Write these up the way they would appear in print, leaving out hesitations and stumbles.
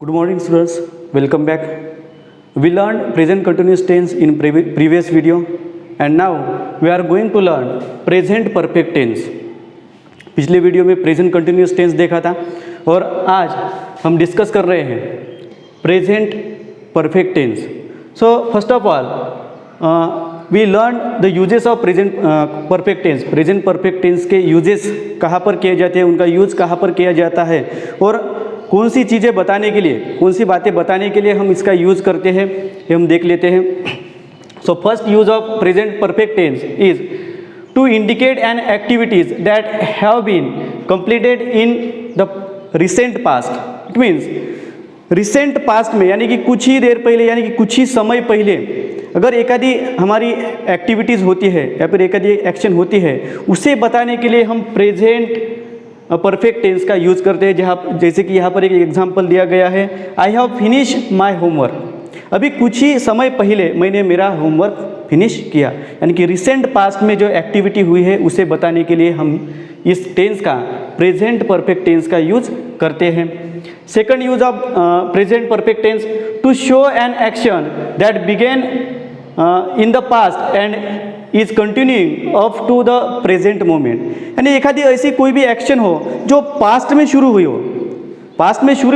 Good morning students, welcome back. We learned present continuous tense in previous video and now we are going to learn present perfect tense. पिछले video में present continuous tense देखा था और आज हम discuss कर रहे हैं present perfect tense. So first of all we learn the uses of present perfect tense. Present perfect tense के यूजेस कहाँ पर किए जाते हैं, उनका यूज कहाँ पर किया जाता है और कौन सी चीज़ें बताने के लिए, कौन सी बातें बताने के लिए हम इसका यूज़ करते हैं, ये हम देख लेते हैं. So first use of present perfect tense is to indicate an activities that have been completed in the recent past. It means recent past में यानी कि कुछ ही देर पहले यानी कि कुछ ही समय पहले अगर एकादी हमारी एक्टिविटीज़ होती है या फिर एकादी एक्शन होती है, उसे बताने के लिए हम प्रेजेंट परफेक्ट टेंस का यूज़ करते हैं. जहाँ जैसे कि यहाँ पर एक एग्जांपल दिया गया है, I have finish my homework. अभी कुछ ही समय पहले मैंने मेरा होमवर्क फिनिश किया. यानी कि रिसेंट पास्ट में जो एक्टिविटी हुई है उसे बताने के लिए हम इस टेंस का प्रेजेंट परफेक्ट टेंस का यूज करते हैं. Second use of present perfect tense to show an action that began in the past and is continuing up to the present moment. यानी एखादी ऐसी कोई भी एक्शन हो जो पास्ट में शुरू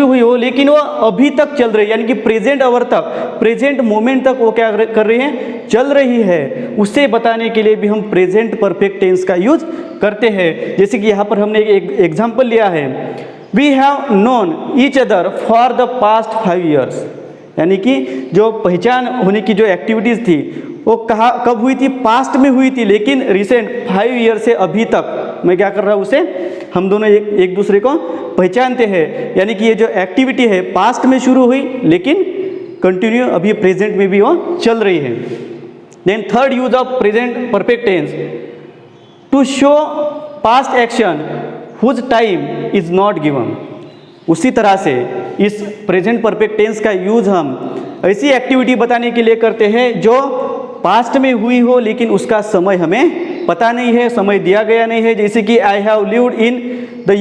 हुई हो, लेकिन वो अभी तक चल रही है, यानी कि प्रेजेंट आवर तक, प्रेजेंट मोमेंट तक वो क्या कर रही है, चल रही है. उसे बताने के लिए भी हम प्रेजेंट परफेक्ट टेंस का यूज करते हैं. जैसे कि यहाँ पर हमने एक एग्जाम्पल लिया है, we have known each other for the past 5 years. यानी कि जो पहचान होने की जो एक्टिविटीज़ थी वो कब हुई थी, पास्ट में हुई थी, लेकिन रिसेंट 5 years से अभी तक मैं क्या कर रहा हूँ, उसे हम दोनों एक दूसरे को पहचानते हैं. यानी कि ये जो एक्टिविटी है पास्ट में शुरू हुई लेकिन कंटिन्यू अभी प्रेजेंट में भी वो चल रही है. Then third use of present perfect tense to show past action whose time is not given. उसी तरह से इस प्रेजेंट परफेक्ट टेंस का यूज हम ऐसी एक्टिविटी बताने के लिए करते हैं जो पास्ट में हुई हो लेकिन उसका समय हमें पता नहीं है, समय दिया गया नहीं है. जैसे कि I have lived in the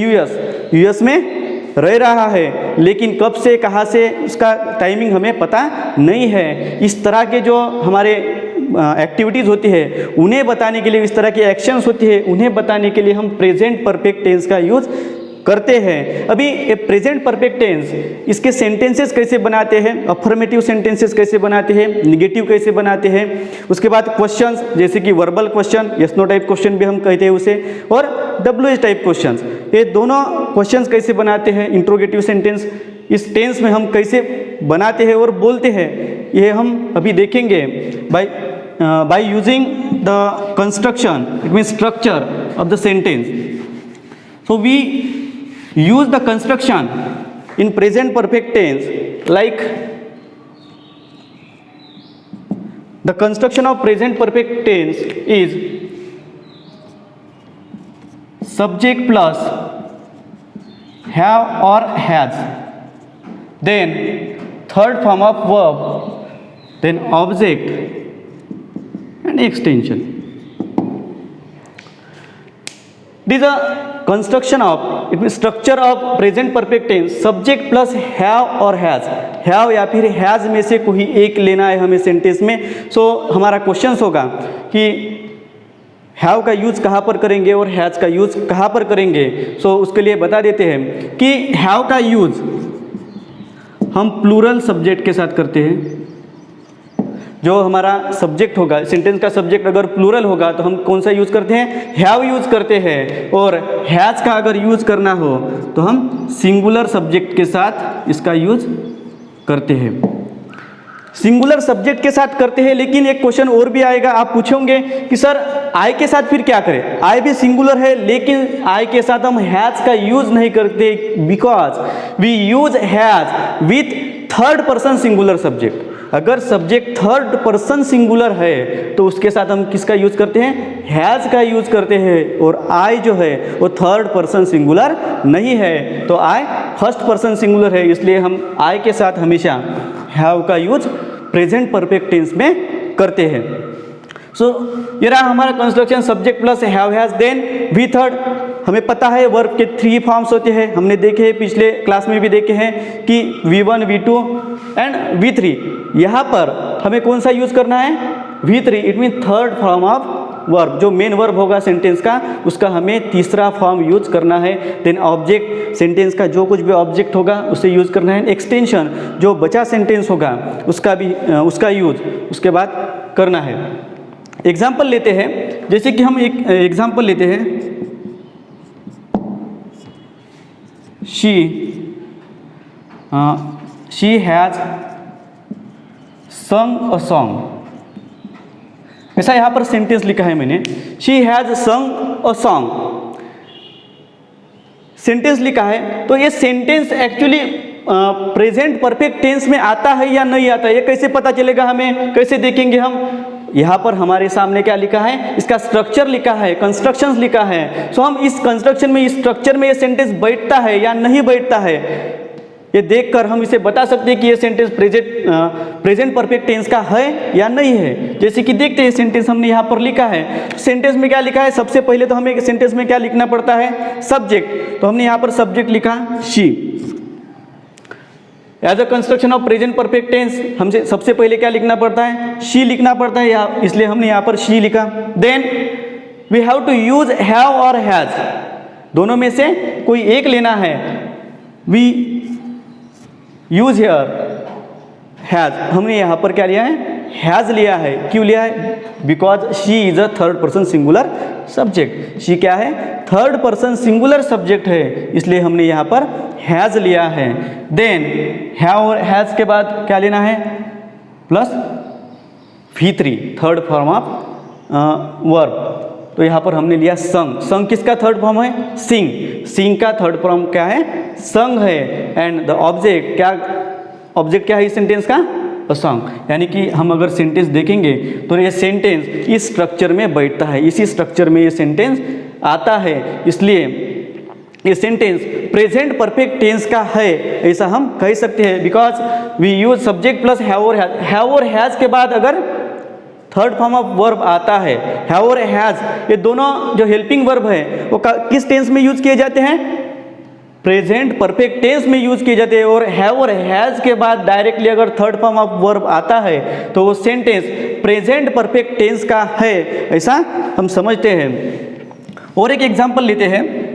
US में रह रहा है लेकिन कब से कहाँ से उसका टाइमिंग हमें पता नहीं है. इस तरह के जो हमारे एक्टिविटीज़ होती है उन्हें बताने के लिए, इस तरह की एक्शंस होती है उन्हें बताने के लिए हम प्रेजेंट परफेक्ट टेंस का यूज़ करते हैं. अभी ये प्रेजेंट परफेक्ट टेंस, इसके सेंटेंसेस कैसे बनाते हैं, अफर्मेटिव सेंटेंसेस कैसे बनाते हैं, निगेटिव कैसे बनाते हैं, उसके बाद क्वेश्चंस जैसे कि verbal question, yes no type question भी हम कहते हैं उसे, और WH टाइप क्वेश्चंस, ये दोनों क्वेश्चंस कैसे बनाते हैं, इंट्रोगेटिव सेंटेंस इस टेंस में हम कैसे बनाते हैं और बोलते हैं, ये हम अभी देखेंगे by using the construction, it means structure of the sentence. So we use the construction in present perfect tense like the construction of present perfect tense is subject plus have or has, then third form of verb, then object and extension. It is a construction of, it means structure of present perfect tense, subject plus have और has. have या फिर has में से कोई एक लेना है हमें सेंटेंस में. सो हमारा क्वेश्चन होगा कि have का यूज़ कहाँ पर करेंगे और has का यूज़ कहाँ पर करेंगे. सो उसके लिए बता देते हैं कि have का यूज़ हम प्लूरल सब्जेक्ट के साथ करते हैं. जो हमारा सब्जेक्ट होगा, सेंटेंस का सब्जेक्ट अगर प्लूरल होगा तो हम कौन सा यूज़ करते हैं, हैव यूज़ करते हैं. और हैज़ का अगर यूज़ करना हो तो हम सिंगुलर सब्जेक्ट के साथ इसका यूज़ करते हैं. सिंगुलर सब्जेक्ट के साथ करते हैं. लेकिन एक क्वेश्चन और भी आएगा, आप पूछोगे कि सर आई के साथ फिर क्या करें, आई भी सिंगुलर है लेकिन आई के साथ हम हैज़ का यूज़ नहीं करते, because we use has with third person singular subject. अगर सब्जेक्ट थर्ड पर्सन सिंगुलर है तो उसके साथ हम किसका यूज़ करते हैं, हैज़ का यूज़ करते हैं. और आई जो है वो थर्ड पर्सन सिंगुलर नहीं है, तो आई फर्स्ट पर्सन सिंगुलर है, इसलिए हम आई के साथ हमेशा हैव का यूज प्रेजेंट परफेक्ट टेंस में करते हैं. सो ये रहा हमारा construction, subject plus have has, then we third हमें पता है वर्ब के 3 फॉर्म्स होते हैं, हमने देखे हैं, पिछले क्लास में भी देखे हैं कि V1, V2 एंड V3। यहाँ पर हमें कौन सा यूज़ करना है? V3। It mean third form of verb, जो मेन वर्ब होगा सेंटेंस का, उसका हमें तीसरा फॉर्म यूज करना है। देन ऑब्जेक्ट, सेंटेंस का जो कुछ भी ऑब्जेक्ट होगा उसे यूज करना है। एक्सटेंशन, जो बचा सेंटेंस होगा उसका यूज उसके बाद करना है। एग्जाम्पल लेते हैं, जैसे कि हम एक एग्जाम्पल लेते हैं, शी हैज संग अ सॉन्ग। ऐसा यहाँ पर सेंटेंस लिखा है मैंने, शी हैज संग अ सॉन्ग सेंटेंस लिखा है। तो ये sentence actually present perfect tense में आता है या नहीं आता है, ये कैसे पता चलेगा, हमें कैसे देखेंगे हम? यहाँ पर हमारे सामने क्या लिखा है, इसका स्ट्रक्चर लिखा है, कंस्ट्रक्शंस लिखा है। सो हम इस कंस्ट्रक्शन में, इस स्ट्रक्चर में ये सेंटेंस बैठता है या नहीं बैठता है, ये देखकर हम इसे बता सकते हैं कि ये सेंटेंस प्रेजेंट परफेक्ट टेंस का है या नहीं है। जैसे कि देखते हैं, सेंटेंस हमने यहाँ पर लिखा है। सेंटेंस में क्या लिखा है? सबसे पहले तो हमें सेंटेंस में क्या लिखना पड़ता है? सब्जेक्ट। तो हमने यहाँ पर सब्जेक्ट लिखा she. As a construction of present perfect tense हमसे सबसे पहले क्या लिखना पड़ता है? शी लिखना पड़ता है, इसलिए हमने यहाँ पर शी लिखा। Then we have to use have और हैज, दोनों में से कोई एक लेना है। वी यूज हेयर हैज, हमने यहाँ पर क्या लिया है? हैज लिया है। क्यों लिया है? Because she is a third person singular subject. She क्या है? थर्ड पर्सन सिंगुलर सब्जेक्ट है, इसलिए हमने यहाँ पर हैज लिया है। देन हैव और हैज के बाद क्या लेना है? Plus V3, third form of verb. तो यहाँ पर हमने लिया संग। संग किसका थर्ड फॉर्म है? सिंग। सिंग का थर्ड फॉर्म क्या है? संग है। एंड द ऑब्जेक्ट, क्या ऑब्जेक्ट क्या है इस सेंटेंस का? A song. यानी कि हम अगर सेंटेंस देखेंगे तो ये सेंटेंस इस स्ट्रक्चर में बैठता है, इसी स्ट्रक्चर में ये सेंटेंस आता है, इसलिए ये सेंटेंस प्रेजेंट परफेक्ट टेंस का है, ऐसा हम कह सकते हैं। Because we use subject plus have और हैज। हैव और हैज के बाद अगर थर्ड फॉर्म ऑफ वर्ब आता है, हैव और हैज, ये दोनों जो हेल्पिंग वर्ब है वो किस टेंस में यूज किए जाते हैं? प्रेजेंट परफेक्ट टेंस में यूज किए जाते हैं। और हैव और हैज के बाद डायरेक्टली अगर थर्ड फॉर्म ऑफ वर्ब आता है तो वो सेंटेंस प्रेजेंट परफेक्ट टेंस का है, ऐसा हम समझते हैं। और एक एग्जांपल लेते हैं,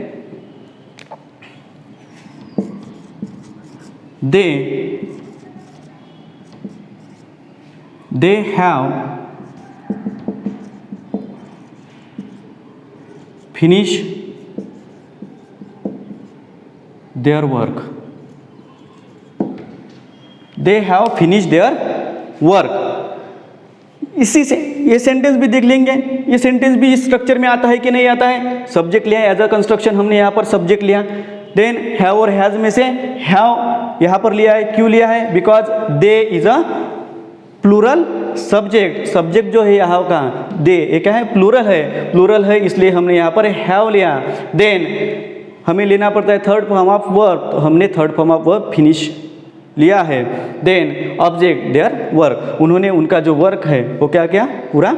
they have finished their work. They have finished their work. इसी से ये सेंटेंस भी देख लेंगे, ये सेंटेंस भी इस स्ट्रक्चर में आता है कि नहीं आता है? सब्जेक्ट लिया एज अ कंस्ट्रक्शन, हमने यहाँ पर सब्जेक्ट लिया। देन हैव और हैज में से हैव यहाँ पर लिया है। क्यों लिया है? Because they is a plural subject. Subject जो है यहाँ का दे, ये क्या है? प्लूरल है, प्लूरल है, इसलिए हमने यहाँ पर हैव लिया। देन हमें लेना पड़ता है थर्ड फॉर्म ऑफ वर्ब, तो हमने third form of verb finish लिया है। देन ऑब्जेक्ट देयर वर्क, उन्होंने उनका जो वर्क है वो क्या किया? पूरा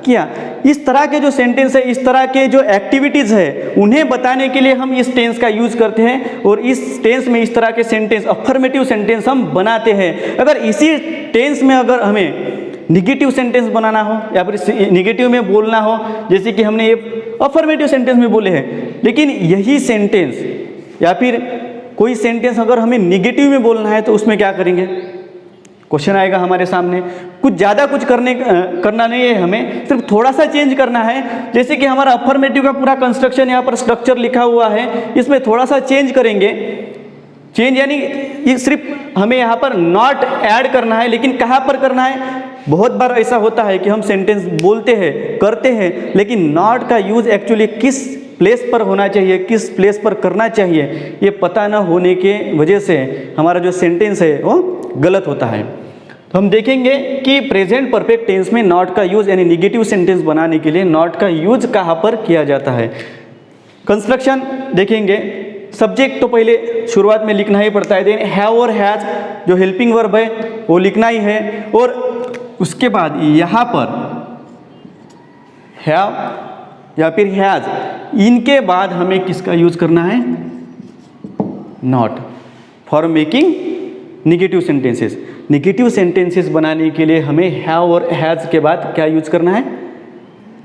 किया। इस तरह के जो सेंटेंस है, इस तरह के जो एक्टिविटीज़ है, उन्हें बताने के लिए हम इस टेंस का यूज करते हैं। और इस टेंस में इस तरह के सेंटेंस, अफर्मेटिव सेंटेंस हम बनाते हैं। अगर इसी टेंस में अगर हमें निगेटिव सेंटेंस बनाना हो या फिर निगेटिव में बोलना हो, जैसे कि हमने ये अफर्मेटिव सेंटेंस में बोले हैं, लेकिन यही सेंटेंस या फिर कोई सेंटेंस अगर हमें निगेटिव में बोलना है तो उसमें क्या करेंगे? क्वेश्चन आएगा हमारे सामने। कुछ ज़्यादा कुछ करना नहीं है, हमें सिर्फ थोड़ा सा चेंज करना है। जैसे कि हमारा अफर्मेटिव का पूरा कंस्ट्रक्शन यहाँ पर स्ट्रक्चर लिखा हुआ है, इसमें थोड़ा सा चेंज करेंगे। चेंज यानी ये सिर्फ हमें यहाँ पर नॉट ऐड करना है, लेकिन कहाँ पर करना है? बहुत बार ऐसा होता है कि हम सेंटेंस बोलते हैं, करते हैं, लेकिन नॉट का यूज एक्चुअली किस प्लेस पर होना चाहिए, किस प्लेस पर करना चाहिए, ये पता न होने के वजह से हमारा जो सेंटेंस है वो गलत होता है। तो हम देखेंगे कि प्रेजेंट परफेक्ट टेंस में नॉट का यूज यानी निगेटिव सेंटेंस बनाने के लिए नॉट का यूज कहाँ पर किया जाता है। कंस्ट्रक्शन देखेंगे। सब्जेक्ट तो पहले शुरुआत में लिखना ही पड़ता है। देन हैव और हैज जो हेल्पिंग वर्ब है वो लिखना ही है। और उसके बाद यहाँ पर हैव या फिर हैज इनके बाद हमें किसका यूज करना है? Not, for making negative sentences. Negative sentences बनाने के लिए हमें हैव और हैज के बाद क्या यूज करना है?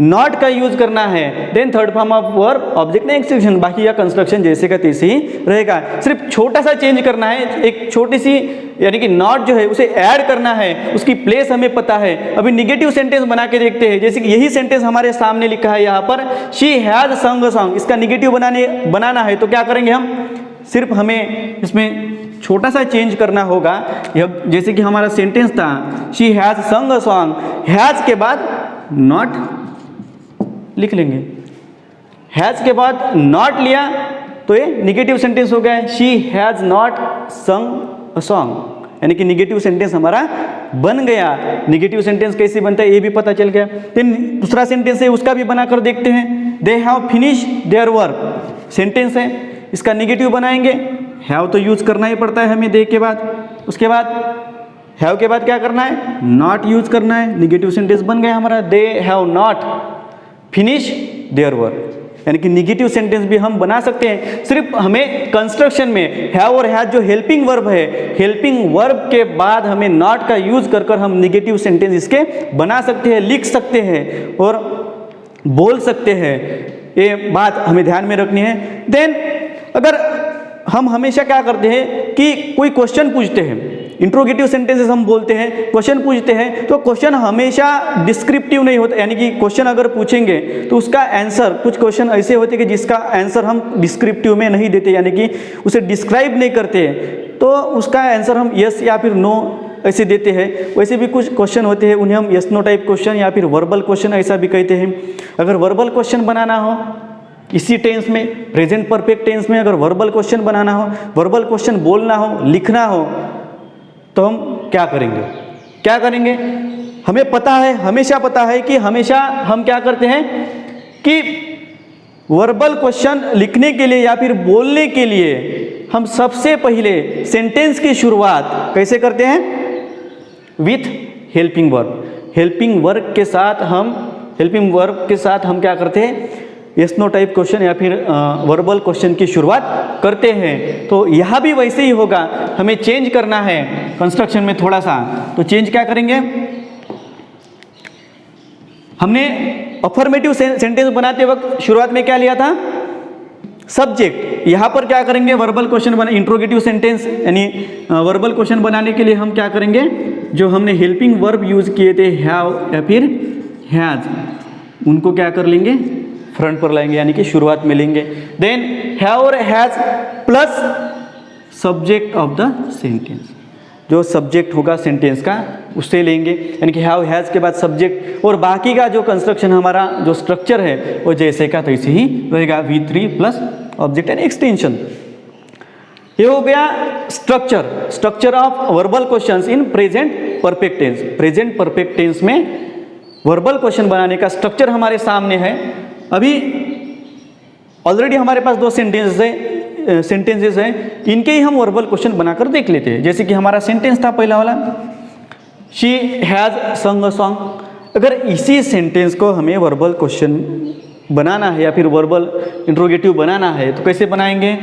नॉट का यूज करना है। Then third form of verb object ने एक्सटेंशन, बाकी या कंस्ट्रक्शन जैसे का तैसे ही रहेगा। सिर्फ छोटा सा चेंज करना है, एक छोटी सी यानी कि नॉट जो है उसे ऐड करना है, उसकी प्लेस हमें पता है। अभी निगेटिव सेंटेंस बना के देखते हैं, जैसे कि यही सेंटेंस हमारे सामने लिखा है यहाँ पर, शी हैज संग अ सॉन्ग। इसका निगेटिव बनाना है तो क्या करेंगे हम? सिर्फ हमें इसमें छोटा सा चेंज करना होगा। जैसे कि हमारा सेंटेंस था शी हैज संग अ सॉन्ग, हैज के बाद नॉट लिख लेंगे। हैज के बाद नॉट लिया तो ये निगेटिव सेंटेंस हो गया, शी हैज नॉट संग अ सॉन्ग, यानी कि निगेटिव सेंटेंस हमारा बन गया। निगेटिव सेंटेंस कैसे बनता है ये भी पता चल गया। फिर दूसरा सेंटेंस है उसका भी बनाकर देखते हैं। They have finished their work, sentence है, इसका निगेटिव बनाएंगे। हैव तो यूज करना ही पड़ता है हमें दे के बाद। उसके बाद हैव के बाद क्या करना है? नॉट यूज करना है। निगेटिव सेंटेंस बन गया हमारा, they have not finish their work, यानी कि निगेटिव सेंटेंस भी हम बना सकते हैं। सिर्फ हमें कंस्ट्रक्शन में हैव और हैज जो हेल्पिंग वर्ब है, हेल्पिंग वर्ब के बाद हमें नॉट का यूज कर कर हम निगेटिव सेंटेंस इसके बना सकते हैं, लिख सकते हैं और बोल सकते हैं। ये बात हमें ध्यान में रखनी है। देन अगर हम हमेशा क्या करते हैं कि कोई क्वेश्चन पूछते हैं, इंट्रोगेटिव सेंटेंसेस हम बोलते हैं, क्वेश्चन पूछते हैं, तो क्वेश्चन हमेशा डिस्क्रिप्टिव नहीं होता, यानी कि क्वेश्चन अगर पूछेंगे तो उसका आंसर, कुछ क्वेश्चन ऐसे होते हैं कि जिसका आंसर हम डिस्क्रिप्टिव में नहीं देते, यानी कि उसे डिस्क्राइब नहीं करते, तो उसका आंसर हम यस या फिर नो ऐसे देते हैं। वैसे भी कुछ क्वेश्चन होते हैं, उन्हें हम यस नो टाइप क्वेश्चन या फिर वर्बल क्वेश्चन ऐसा भी कहते हैं। अगर वर्बल क्वेश्चन बनाना हो इसी टेंस में, प्रेजेंट परफेक्ट टेंस में, अगर वर्बल क्वेश्चन बनाना हो, वर्बल क्वेश्चन बोलना हो, लिखना हो, तो हम क्या करेंगे? हमें पता है, हमेशा पता है कि हमेशा हम क्या करते हैं कि वर्बल क्वेश्चन लिखने के लिए या फिर बोलने के लिए हम सबसे पहले सेंटेंस की शुरुआत कैसे करते हैं? With helping verb. Helping verb के साथ हम क्या करते हैं? यस नो टाइप क्वेश्चन या फिर वर्बल क्वेश्चन की शुरुआत करते हैं। तो यहाँ भी वैसे ही होगा, हमें चेंज करना है कंस्ट्रक्शन में थोड़ा सा, तो चेंज क्या करेंगे? हमने अफर्मेटिव सेंटेंस बनाते वक्त शुरुआत में क्या लिया था? सब्जेक्ट। यहाँ पर क्या करेंगे? वर्बल क्वेश्चन बना, इंट्रोगेटिव सेंटेंस यानी वर्बल क्वेश्चन बनाने के लिए हम क्या करेंगे? जो हमने हेल्पिंग वर्ब यूज किए थे हैव या फिर हैज, उनको क्या कर लेंगे? फ्रंट पर लाएंगे, यानी कि शुरुआत में लेंगे। देन हैव और has plus subject of the sentence, जो सब्जेक्ट होगा सेंटेंस का उससे लेंगे, यानी कि हैव हैज के बाद सब्जेक्ट, और बाकी का जो कंस्ट्रक्शन हमारा जो स्ट्रक्चर है वो जैसे का तैसे ही रहेगा, V3 plus object and extension. ये हो गया structure of verbal questions in present perfect tense. Present perfect tense में वर्बल क्वेश्चन बनाने का स्ट्रक्चर हमारे सामने है। अभी ऑलरेडी हमारे पास दो सेंटेंसेस हैं, इनके ही हम वर्बल क्वेश्चन बनाकर देख लेते हैं। जैसे कि हमारा सेंटेंस था पहला वाला, शी हैज संग अ सॉन्ग। अगर इसी सेंटेंस को हमें वर्बल क्वेश्चन बनाना है या फिर वर्बल इंट्रोगेटिव बनाना है तो कैसे बनाएंगे?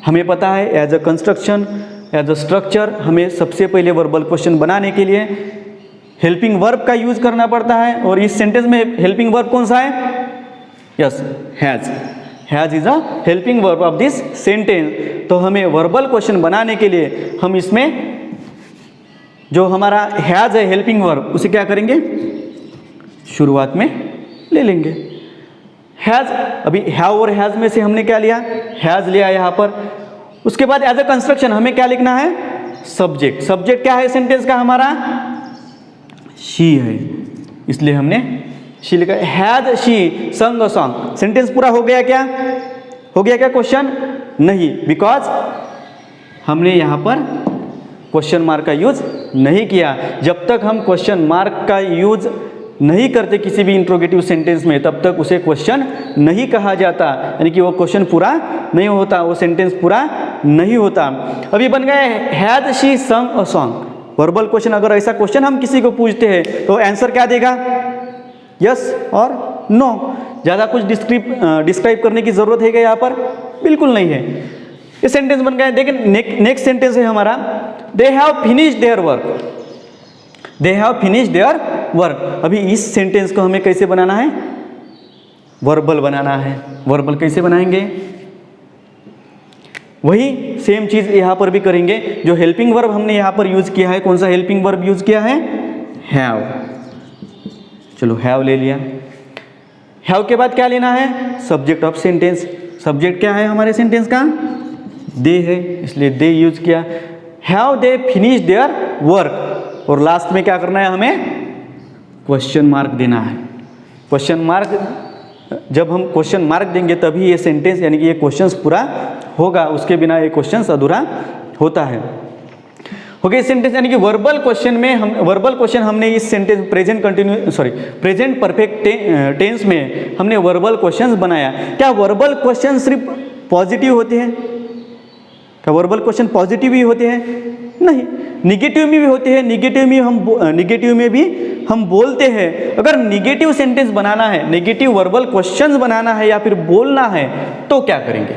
हमें पता है as a construction, as a structure, हमें सबसे पहले वर्बल क्वेश्चन बनाने के लिए हेल्पिंग वर्ब का यूज करना पड़ता है। और इस सेंटेंस में हेल्पिंग वर्ब कौन सा है? Yes, has. Has is a helping verb of this sentence. तो हमें वर्बल क्वेश्चन बनाने के लिए हम इसमें जो हमारा हैज है हेल्पिंग वर्ब, उसे क्या करेंगे? शुरुआत में ले लेंगे। हैज, अभी हैव और हैज में से हमने क्या लिया? हैज लिया यहाँ पर। उसके बाद एज अ कंस्ट्रक्शन हमें क्या लिखना है? सब्जेक्ट। सब्जेक्ट क्या है सेंटेंस का? हमारा शी है, इसलिए हमने शी लिखा। हैज शी संग अ सॉन्ग। सेंटेंस पूरा हो गया क्या? क्वेश्चन? नहीं, बिकॉज हमने यहाँ पर क्वेश्चन मार्क का यूज नहीं किया। जब तक हम क्वेश्चन मार्क का यूज नहीं करते किसी भी इंट्रोगेटिव सेंटेंस में, तब तक उसे क्वेश्चन नहीं कहा जाता, यानी कि वो क्वेश्चन पूरा नहीं होता, वो सेंटेंस पूरा नहीं होता। अभी बन गए हैज शी संग अ सॉन्ग। वर्बल क्वेश्चन, अगर ऐसा क्वेश्चन हम किसी को पूछते हैं तो आंसर क्या देगा? यस और नो। ज़्यादा कुछ डिस्क्राइब करने की ज़रूरत है क्या यहाँ पर? बिल्कुल नहीं है। ये सेंटेंस बन गया। देखिए नेक्स्ट सेंटेंस है हमारा, they have finished their work. They have finished their work. अभी इस सेंटेंस को हमें कैसे बनाना है? वर्बल बनाना है। वर्बल कैसे बनाएंगे? वही सेम चीज़ यहाँ पर भी करेंगे। जो हेल्पिंग वर्ब हमने यहाँ पर यूज़ किया है, कौन सा हेल्पिंग वर्ब यूज़ किया है? हैव। चलो हैव ले लिया। हैव के बाद क्या लेना है? Subject of sentence. सब्जेक्ट क्या है हमारे सेंटेंस का? दे है, इसलिए दे यूज किया। Have they finished their work. और लास्ट में क्या करना है हमें? क्वेश्चन मार्क देना है। क्वेश्चन मार्क, जब हम क्वेश्चन मार्क देंगे तभी ये सेंटेंस यानी कि ये क्वेश्चंस पूरा होगा, उसके बिना ये क्वेश्चंस अधूरा होता है। ओके, सेंटेंस यानी कि वर्बल क्वेश्चन हमने इस सेंटेंस प्रेजेंट परफेक्ट टेंस में हमने वर्बल क्वेश्चंस बनाया। क्या वर्बल क्वेश्चन सिर्फ पॉजिटिव होते हैं? क्या वर्बल क्वेश्चन पॉजिटिव ही होते हैं? नहीं, निगेटिव में भी होते हैं। निगेटिव में भी हम बोलते हैं। अगर निगेटिव सेंटेंस बनाना है, नेगेटिव वर्बल क्वेश्चंस बनाना है या फिर बोलना है तो क्या करेंगे?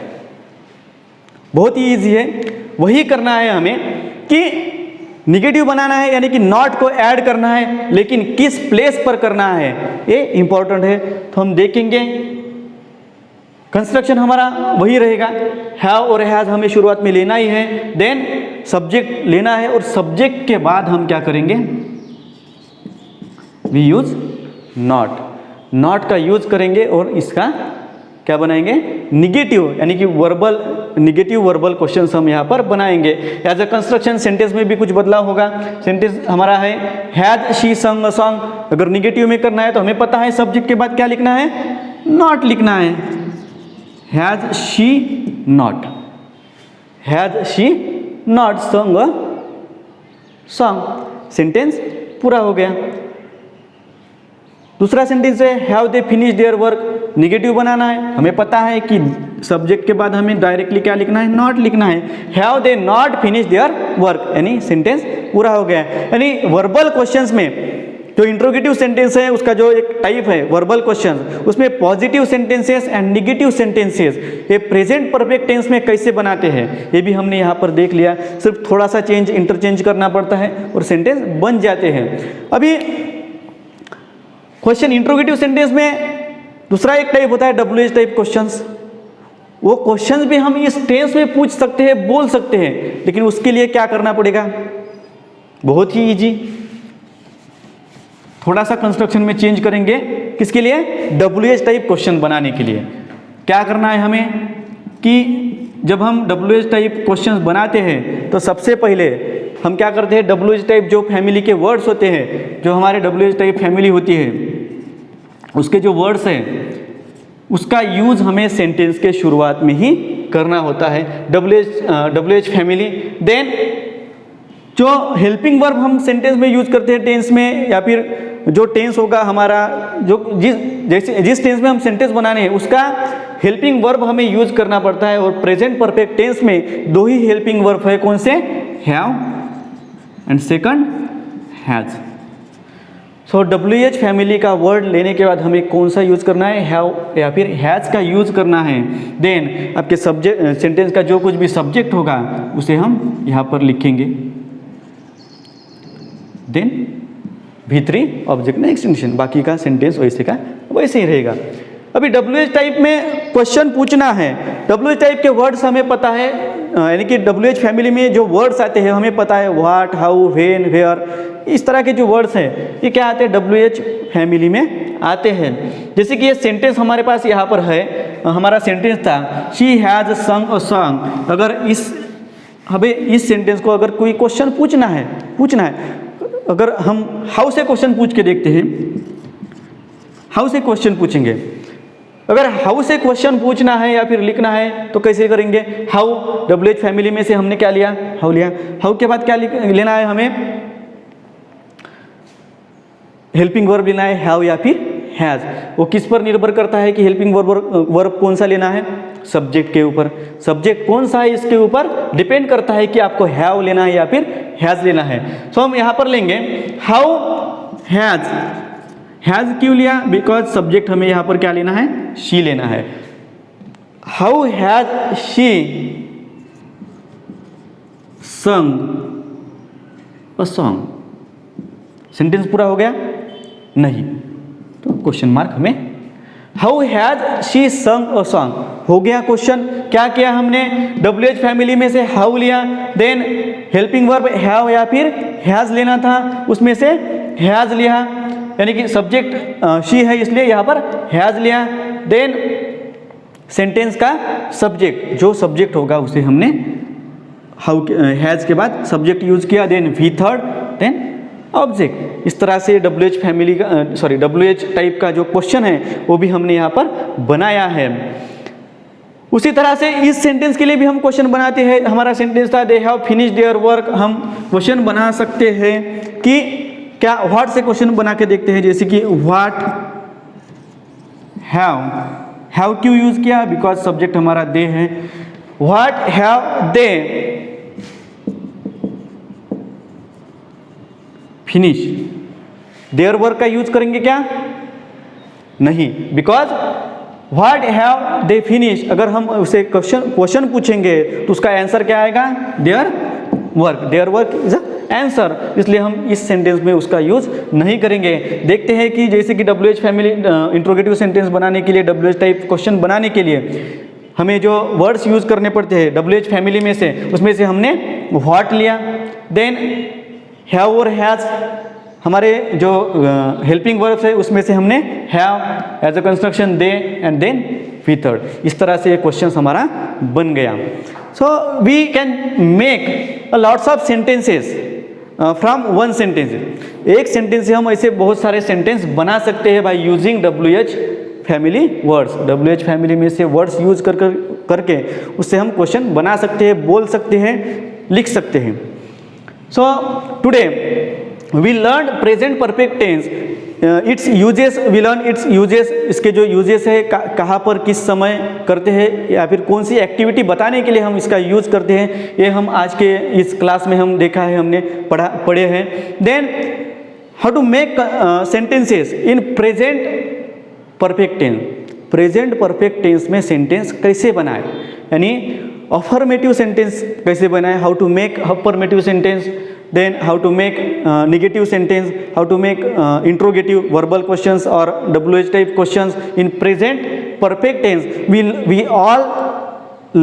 बहुत ही ईजी है। वही करना है हमें कि निगेटिव बनाना है यानी कि नॉट को ऐड करना है, लेकिन किस प्लेस पर करना है ये इंपॉर्टेंट है। तो हम देखेंगे कंस्ट्रक्शन हमारा वही रहेगा। हैव और हैज हमें शुरुआत में लेना ही है, देन सब्जेक्ट लेना है और सब्जेक्ट के बाद हम क्या करेंगे? We use not. नॉट का यूज करेंगे और इसका क्या बनाएंगे? निगेटिव यानी कि निगेटिव वर्बल क्वेश्चंस हम यहाँ पर बनाएंगे। एज अ कंस्ट्रक्शन सेंटेंस में भी कुछ बदलाव होगा। सेंटेंस हमारा है हैज शी संग अ सॉन्ग। अगर निगेटिव में करना है तो हमें पता है सब्जेक्ट के बाद क्या लिखना है? नॉट लिखना है। Has she not, has she not संग अ सॉन्ग। सेंटेंस पूरा हो गया। दूसरा सेंटेंस है have they finish their work. Negative बनाना है, हमें पता है कि सब्जेक्ट के बाद हमें डायरेक्टली क्या लिखना है? नॉट लिखना है। Have they not finish their work, यानी सेंटेंस पूरा हो गया। यानी वर्बल क्वेश्चंस में जो इंट्रोगेटिव सेंटेंस है उसका जो एक टाइप है वर्बल क्वेश्चन, उसमें positive sentences and negative sentences ये प्रेजेंट परफेक्ट टेंस में कैसे बनाते हैं ये भी हमने यहाँ पर देख लिया। सिर्फ थोड़ा सा इंटरचेंज करना पड़ता है और सेंटेंस बन जाते हैं। अभी क्वेश्चन इंट्रोगेटिव सेंटेंस में दूसरा एक टाइप होता है WH टाइप क्वेश्चंस। वो क्वेश्चंस भी हम इस टेंस में पूछ सकते हैं, बोल सकते हैं, लेकिन उसके लिए क्या करना पड़ेगा? बहुत ही इजी। थोड़ा सा कंस्ट्रक्शन में चेंज करेंगे। किसके लिए? WH टाइप क्वेश्चन बनाने के लिए। क्या करना है हमें कि जब हम WH टाइप क्वेश्चंस बनाते हैं तो सबसे पहले हम क्या करते हैं? WH टाइप जो फैमिली के वर्ड्स होते हैं, जो हमारे WH टाइप फैमिली होती है, उसके जो वर्ड्स हैं उसका यूज हमें सेंटेंस के शुरुआत में ही करना होता है। WH family. देन जो हेल्पिंग वर्ब हम सेंटेंस में यूज करते हैं टेंस में, या फिर जो टेंस होगा हमारा, जो जिस टेंस में हम सेंटेंस बनाने हैं उसका हेल्पिंग वर्ब हमें यूज करना पड़ता है। और प्रेजेंट परफेक्ट टेंस में दो ही हेल्पिंग वर्ब है। कौन से? Have and second has. So WH family का वर्ड लेने के बाद हमें कौन सा यूज करना है? हैव या फिर हैज का यूज करना है। देन आपके सब्जेक्ट सेंटेंस का जो कुछ भी सब्जेक्ट होगा उसे हम यहाँ पर लिखेंगे। देन V3 ऑब्जेक्ट में एक्सटेंशन, बाकी का सेंटेंस वैसे का वैसे ही रहेगा। अभी WH टाइप में क्वेश्चन पूछना है। WH टाइप के वर्ड्स हमें पता है, यानी कि WH फैमिली में जो वर्ड्स आते हैं हमें पता है, व्हाट, हाउ, व्हेन, वेयर, इस तरह के जो वर्ड्स हैं ये क्या आते हैं? WH फैमिली में आते हैं। जैसे कि ये सेंटेंस हमारे पास यहाँ पर है, हमारा सेंटेंस था शी हैज संग अ सॉन्ग। अगर हमें इस सेंटेंस को अगर कोई क्वेश्चन पूछना है, अगर हम हाउ से क्वेश्चन पूछ के देखते हैं, हाउ से क्वेश्चन पूछेंगे। अगर हाउ से क्वेश्चन पूछना है या फिर लिखना है तो कैसे करेंगे? हाउ, WH फैमिली में से हमने क्या लिया? हाउ लिया। हाउ के बाद क्या लेना है हमें? हेल्पिंग वर्ब लेना है, हैव या फिर हैज। वो किस पर निर्भर करता है कि हेल्पिंग वर्ब कौन सा लेना है? सब्जेक्ट के ऊपर। सब्जेक्ट कौन सा है इसके ऊपर डिपेंड करता है कि आपको हैव लेना है या फिर हैज लेना है। सो हम यहाँ पर लेंगे हाउ हैज हैज़ क्यों लिया? बिकॉज सब्जेक्ट हमें यहाँ पर क्या लेना है? शी लेना है। हाउ हैज शी संग अ सॉन्ग? सेंटेंस पूरा हो गया? नहीं, तो क्वेश्चन मार्क हमें। हाउ हैज शी संग अ सॉन्ग हो गया क्वेश्चन। क्या किया हमने? WH फैमिली में से हाउ लिया, देन हेल्पिंग वर्ब हैव या फिर हैज लेना था, उसमें से हैज लिया, यानी कि सब्जेक्ट शी है इसलिए यहाँ पर हैज लिया। देन सेंटेंस का सब्जेक्ट, जो सब्जेक्ट होगा उसे हमने हाउ हैज के बाद सब्जेक्ट यूज किया, then we third, then object. इस तरह से WH फैमिली का WH टाइप का जो क्वेश्चन है वो भी हमने यहाँ पर बनाया है। उसी तरह से इस सेंटेंस के लिए भी हम क्वेश्चन बनाते हैं। हमारा सेंटेंस था they have finished their work. हम क्वेश्चन बना सकते हैं कि क्या व्हाट से क्वेश्चन बना के देखते हैं, जैसे कि व्हाट हैव क्यों यूज किया? बिकॉज सब्जेक्ट हमारा दे है। What have they finish their work का यूज करेंगे क्या? नहीं, because what have they finish, अगर हम उसे क्वेश्चन पूछेंगे तो उसका आंसर क्या आएगा? देयर वर्क इज आंसर, इसलिए हम इस सेंटेंस में उसका यूज नहीं करेंगे। देखते हैं कि जैसे कि WH फैमिली इंट्रोगेटिव सेंटेंस बनाने के लिए, WH टाइप क्वेश्चन बनाने के लिए हमें जो वर्ड्स यूज करने पड़ते हैं WH फैमिली में से, उसमें से हमने व्हाट लिया, देन हैव और हैज हमारे जो हेल्पिंग वर्ब्स है उसमें से हमने have as a construction they and then we third. इस तरह से ये क्वेश्चन हमारा बन गया। So we can make lots of sentences from one sentence. एक सेंटेंस से हम ऐसे बहुत सारे सेंटेंस बना सकते हैं by using WH family words. WH family में से वर्ड्स यूज करके उससे हम क्वेश्चन बना सकते हैं, बोल सकते हैं, लिख सकते हैं। So today we learn present perfect tense, its uses, we learn its uses, इसके जो यूजेस है कहाँ पर किस समय करते हैं या फिर कौन सी एक्टिविटी बताने के लिए हम इसका यूज करते हैं, ये हम आज के इस क्लास में हम देखा है, हमने पढ़े हैं। Then how to make sentences in present perfect tense. Present perfect tense में सेंटेंस कैसे बनाए, यानी अफर्मेटिव सेंटेंस कैसे बनाए, how to make affirmative sentence, then how to make negative sentence, how to make interrogative verbal questions or WH type questions in present perfect tense. We all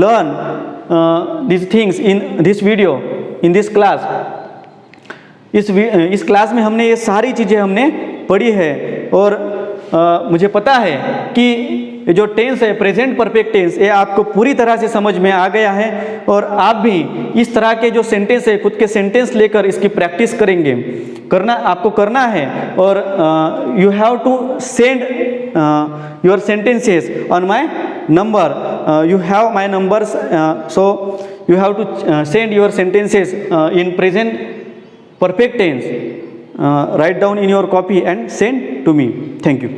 learn these things in this video, in this class. इस class में हमने ये सारी चीज़ें हमने पढ़ी है और मुझे पता है कि जो टेंस है प्रेजेंट परफेक्ट टेंस, ये आपको पूरी तरह से समझ में आ गया है और आप भी इस तरह के जो सेंटेंस है खुद के सेंटेंस लेकर इसकी प्रैक्टिस करेंगे, आपको करना है। और you have to send your sentences on my number, you have my numbers, so you have to send your sentences in present perfect tense, write down in your copy and send to me. Thank you.